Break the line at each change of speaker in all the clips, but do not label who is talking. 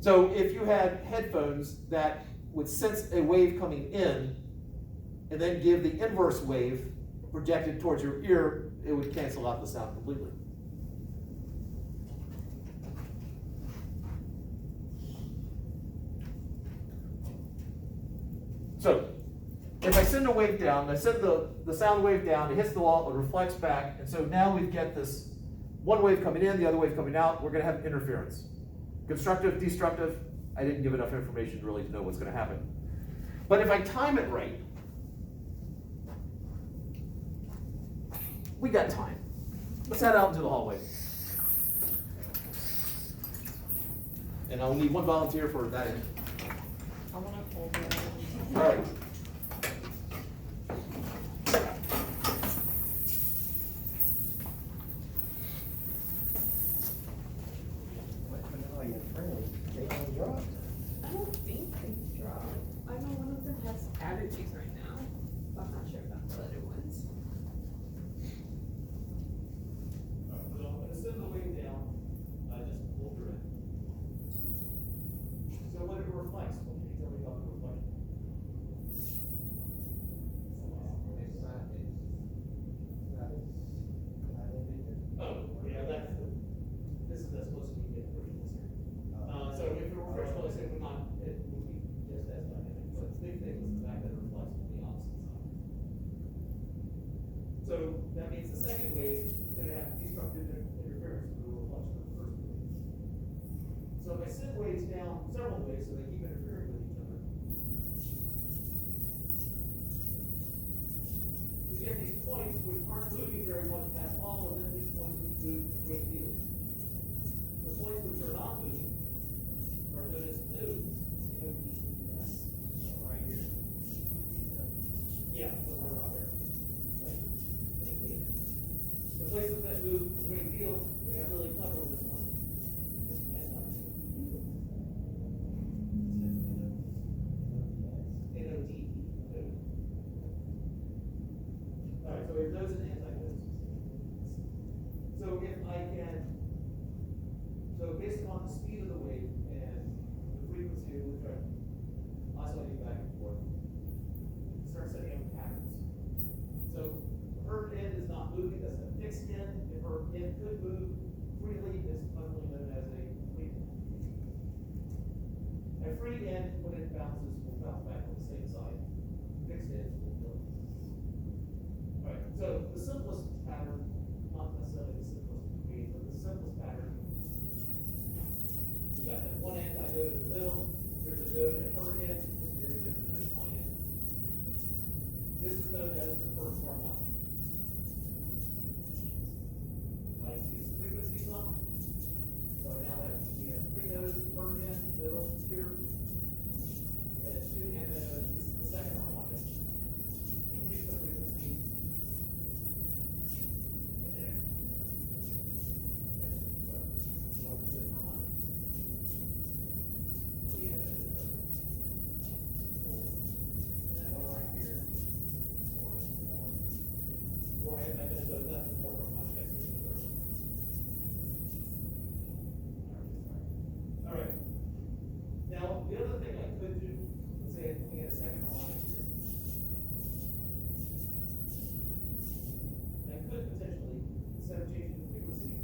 So if you had headphones that would sense a wave coming in and then give the inverse wave projected towards your ear, it would cancel out the sound completely. So if I send a wave down, I send the sound wave down, it hits the wall, it reflects back, and so now we get this one wave coming in, the other wave coming out, we're gonna have interference. Constructive, destructive, I didn't give enough information really to know what's gonna happen. But if I time it right, we got time. Let's head out into the hallway. And I'll need one volunteer for that end.
I want to hold it.
All right.
I don't think they dropped. I know one of them has allergies right now, but I'm not sure about the other ones.
So I'm gonna send the wave down, just pull through it. So when it reflects, what can you tell me about the reflection? Oh, yeah, this is supposed to be good version this here. So if it reflects, well, I said, it would be just as dynamic, but the big thing is the fact that it reflects on the opposite side. So that means the second wave is gonna have destructive interference with the reflection of the first wave. So if I send waves down several ways so they keep interfering with each other, we get these points which aren't moving very much past all, and then these points which move a great deal. The points which are not moving are known as nodes. N-O-D-E-S. So right here. Yeah, somewhere around there. Right. Maintain it. The places that move a great deal, they got really clever with this one. It's anti-node. N-O-D-E. Node. Alright, so we have nodes and anti-nodes. So if I can, so based on the speed of the wave and the frequency of which I'm oscillating back and forth, start setting up patterns. So her end is not moving, that's a fixed end. If her end could move freely, it's commonly known as a free end. A free end, when it bounces, will bounce back on the same side. Fixed ends will go. Alright, so the simplest pattern, not necessarily the simplest to create, but the simplest pattern, you got that one anti-node in the middle, there's a node at her end, and there is a node at my end. This is known as the first harmonic. I increase the frequency some, so now we have three nodes, per end, middle, here, and two antinodes. This is the second harmonic. Increase the frequency. And so, more than this harmonic. The antinode. One right here. Four antinodes, so that's the fourth harmonic. I see the third one. All right. Now, the other thing I could do, let's say I'm looking at a second harmonic here. I could potentially, instead of changing the frequency,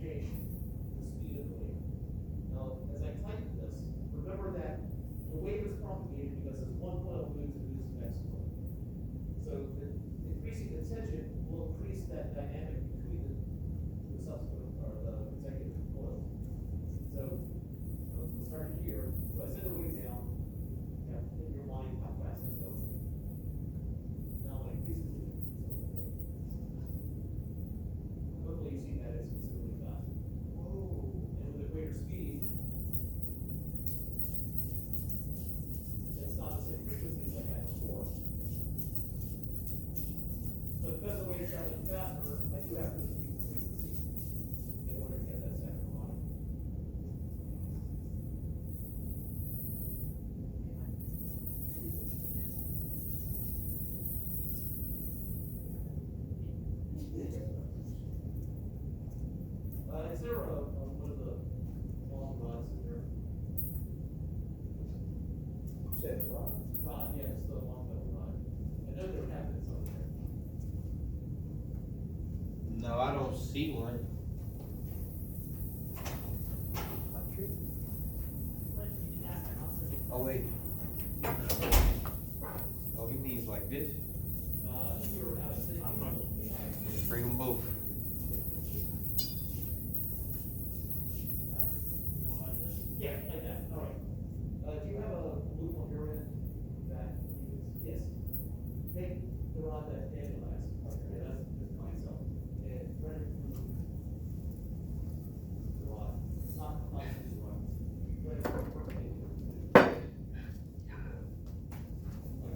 change the speed of the wave. Now, as I tighten this, remember that the wave is propagated because as one coil moves, it moves the next coil. So increasing the tension will increase that dynamic between the subsequent, or the consecutive coils. So, we'll start here. So I send the wave down. You have in your mind how fast it's going. Now I increase the tension. Hopefully you see that it's considerably faster. Whoa. And with a greater speed, it's not the same frequency as I had before. But because the wave is traveling faster, I do have to increase the frequency in order to get that second harmonic. Is there one of the long rods in there?
I don't see one. Oh, wait. Oh, he means like this? Bring them both.
Yeah, like that, all right. Do you have a loop on your end that you can, yes? Take the rod that Daniel has. Yeah, that's fine, so, and run it through the rod, not the rod. Run it perpendicular. Like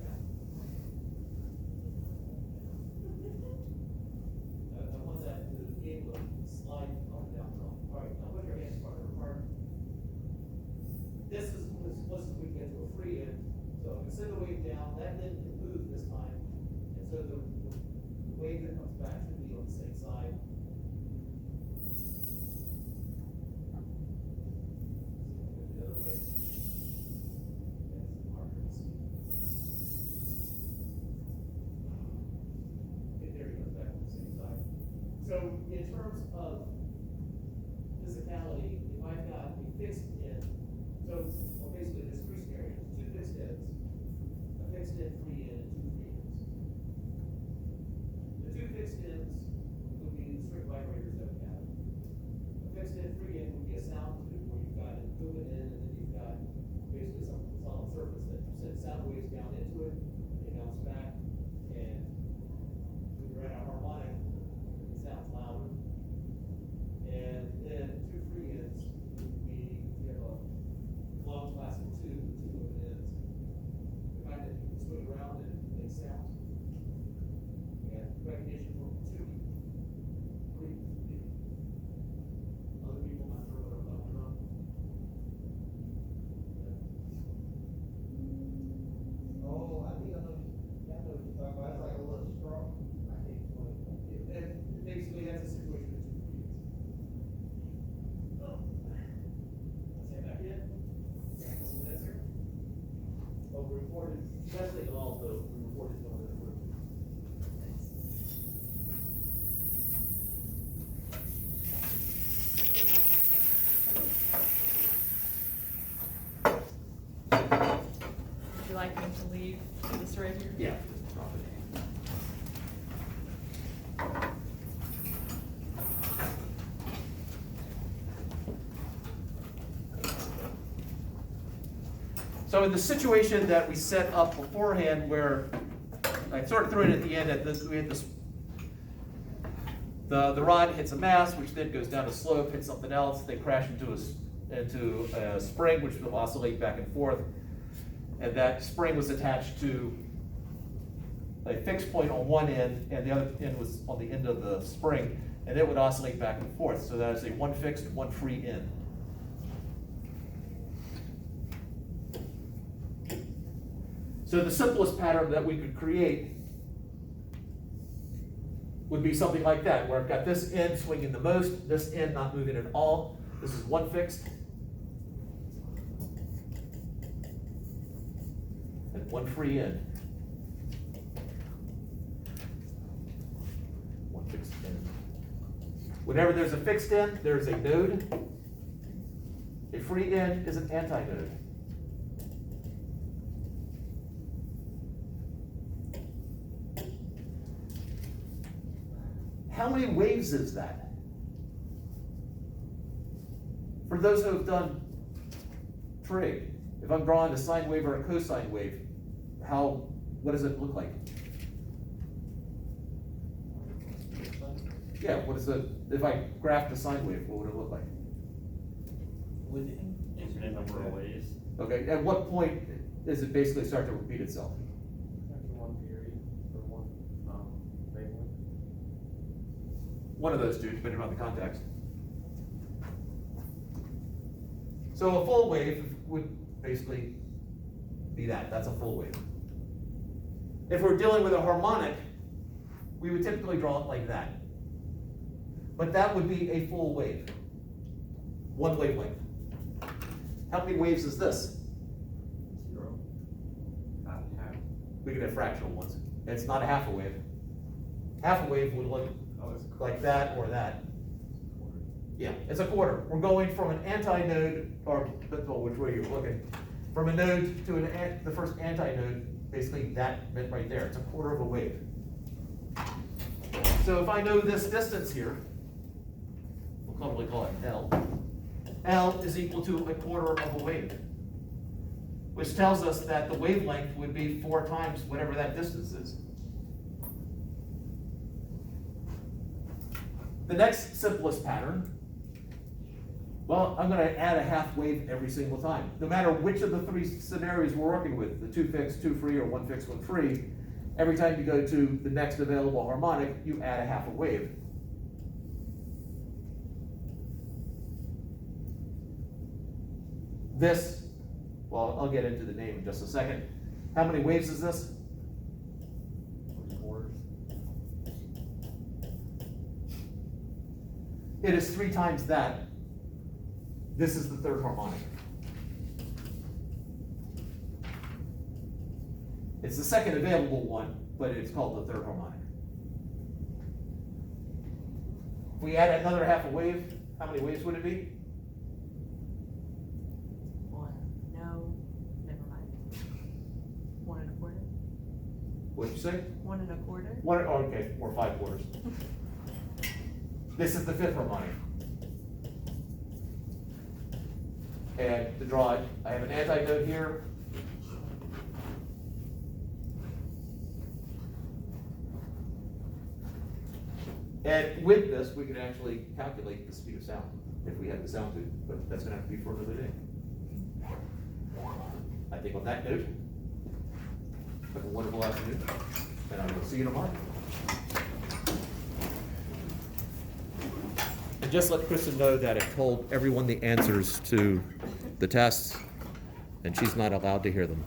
that. I want that to be able to slide up and down. All right, now put your hands farther apart. This is we get to a free end, so we send the wave down, that didn't move this time, and so the wave that comes back should be on the same side. The other way. That's harder to see. Okay, there he goes back on the same side. So in terms of physicality, if I've got a fixed end, so, well, basically, there's three scenarios, two fixed ends, a fixed end, free end, and two free ends. The two fixed ends would be the strict vibrators that we have. A fixed end, free end would be a sound tube where you've got it moving in, and then you've got basically some solid surface that you send sound waves down into it, they bounce back, and when you're at a harmonic, it sounds louder. And then two free ends would be, you have a long plastic tube with two open ends. The kind that you can swing around and make sound. And recognition for two. Three. Other people might know what I'm talking about.
Oh, I think I know what you're talking about, it's like a little straw. I think it's one of them.
And basically, that's a situation with two free ends. Oh. Let's head back in. Oh, we reported, that's like all the, we reported some of the room.
Would you like me to leave this right here?
Yeah. So in the situation that we set up beforehand where I sort of threw it at the end, we had this, the rod hits a mass, which then goes down a slope, hits something else, they crash into a spring, which will oscillate back and forth. And that spring was attached to a fixed point on one end, and the other end was on the end of the spring, and it would oscillate back and forth. So that is a one fixed, one free end. So the simplest pattern that we could create would be something like that, where I've got this end swinging the most, this end not moving at all. This is one fixed. And one free end. One fixed end. Whenever there's a fixed end, there's a node. A free end is an antinode. How many waves is that? For those who have done trig, if I'm drawing a sine wave or a cosine wave, what does it look like? Yeah, if I graphed a sine wave, what would it look like?
Within.
Infinite number of ways.
Okay, at what point does it basically start to repeat itself?
After one period, or one, wavelength.
One of those two, depending on the context. So a full wave would basically be that. That's a full wave. If we're dealing with a harmonic, we would typically draw it like that. But that would be a full wave. One wavelength. How many waves is this?
0. Half.
We could have fractional ones. It's not a half a wave. Half a wave would look
Oh, it's
like that or that. Yeah, it's a quarter. We're going from an anti-node, or, well, which way you're looking, from a node to the first anti-node, basically that bit right there. It's a quarter of a wave. So if I know this distance here, we'll probably call it L. L is equal to a quarter of a wave, which tells us that the wavelength would be 4 times whatever that distance is. The next simplest pattern, well, I'm gonna add a half wave every single time. No matter which of the 3 scenarios we're working with, the 2 fixed, 2 free, or 1 fixed, 1 free, every time you go to the next available harmonic, you add a half a wave. This, well, I'll get into the name in just a second. How many waves is this?
3 quarters.
It is 3 times that. This is the 3rd harmonic. It's the second available one, but it's called the 3rd harmonic. If we add another half a wave, how many waves would it be?
1. No, never mind. 1 1/4.
What'd you say?
1 1/4.
One, oh, okay, or 5 quarters. This is the 5th harmonic. And to draw it, I have an antinode here. And with this, we can actually calculate the speed of sound, if we have the sound tube, but that's gonna have to be for another day. I think on that note, have a wonderful afternoon, and I will see you tomorrow. And just let Kristen know that I told everyone the answers to the tests, and she's not allowed to hear them.